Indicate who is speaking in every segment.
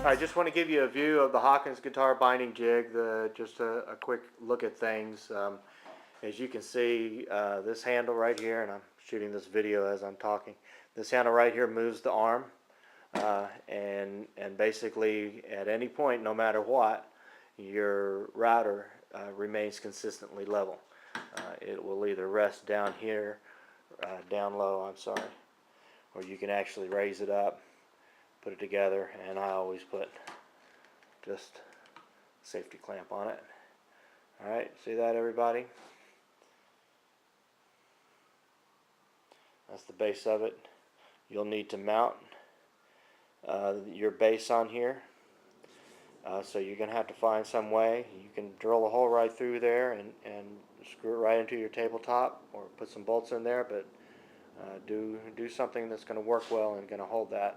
Speaker 1: I just want to give you a view of the Hawkins guitar binding jig, just a quick look at things. As you can see, this handle right here, and I'm shooting this video as I'm talking, this handle right here moves the arm, and basically at any point, no matter what, your router remains consistently level. It will either rest down here, down low, I'm sorry, or you can actually raise it up, put it together, and I always put just a safety clamp on it. Alright, see that, everybody? That's the base of it. You'll need to mount your base on here, so you're going to have to find some way. You can drill a hole right through there and screw it right into your tabletop, or put some bolts in there, but do something that's going to work well and going to hold that.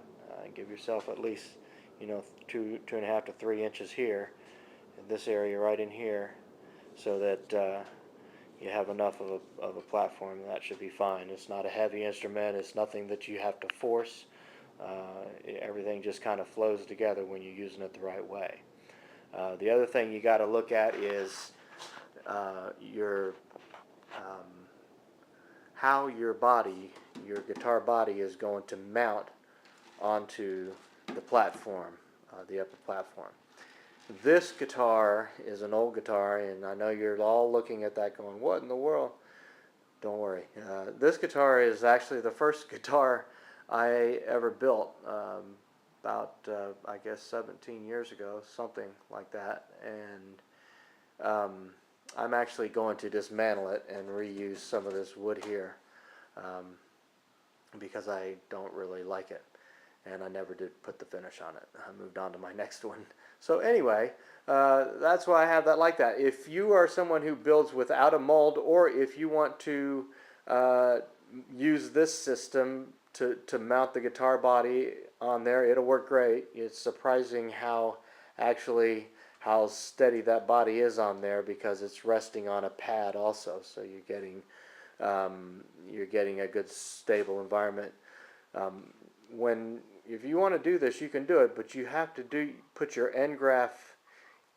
Speaker 1: Give yourself at least, 2.5 to 3 inches here in this area right in here, so that you have enough of a platform. That should be fine. It's not a heavy instrument. It's nothing that you have to force. Everything just kind of flows together when you're using it the right way. The other thing you got to look at is how your guitar body is going to mount onto the platform, the upper platform. This guitar is an old guitar, and I know you're all looking at that going, what in the world? Don't worry. This guitar is actually the first guitar I ever built, about, I guess, 17 years ago, something like that. And I'm actually going to dismantle it and reuse some of this wood here, because I don't really like it. And I never did put the finish on it. I moved on to my next one. So anyway, that's why I have that like that. If you are someone who builds without a mold, or if you want to use this system to mount the guitar body on there, it'll work great. It's surprising how steady that body is on there, because it's resting on a pad also. So you're getting a good stable environment. If you want to do this, you can do it, but you have to put your end graft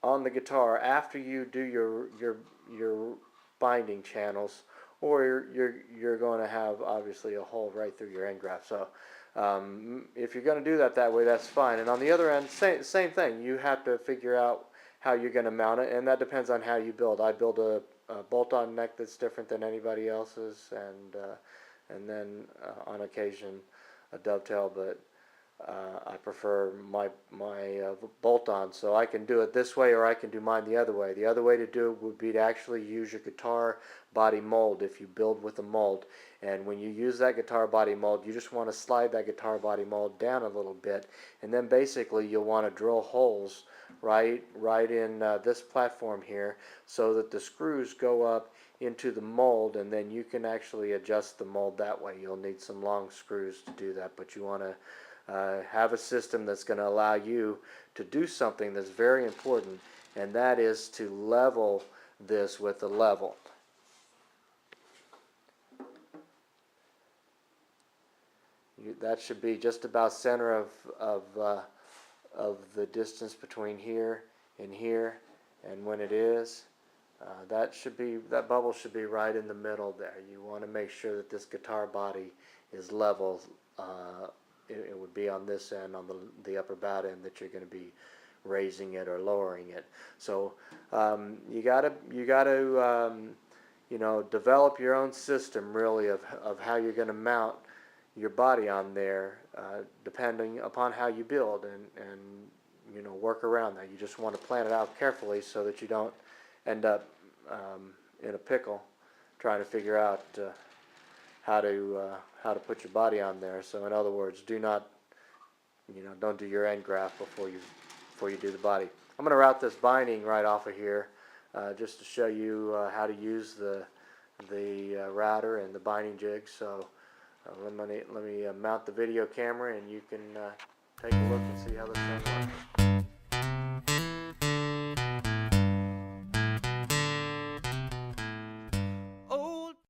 Speaker 1: on the guitar after you do your binding channels, or you're going to have obviously a hole right through your end graft. So if you're going to do that way, that's fine. And on the other end, same thing. You have to figure out how you're going to mount it, and that depends on how you build. I build a bolt-on neck that's different than anybody else's, and then on occasion a dovetail, but I prefer my bolt-on, so I can do it this way, or I can do mine the other way. The other way to do it would be to actually use your guitar body mold if you build with a mold. And when you use that guitar body mold, you just want to slide that guitar body mold down a little bit, and then basically you'll want to drill holes right in this platform here, so that the screws go up into the mold, and then you can actually adjust the mold that way. You'll need some long screws to do that, but you want to have a system that's going to allow you to do something that's very important, and that is to level this with a level. That should be just about center of the distance between here and here, and when it is, that bubble should be right in the middle there. You want to make sure that this guitar body is level. It would be on this end, on the upper bout end, that you're going to be raising it or lowering it. So you got to develop your own system, really, of how you're going to mount your body on there, depending upon how you build, and work around that. You just want to plan it out carefully so that you don't end up in a pickle trying to figure out how to put your body on there. So in other words, don't do your end graft before you do the body. I'm going to route this binding right off of here, just to show you how to use the router and the binding jig. So let me mount the video camera, and you can take a look and see how this thing works.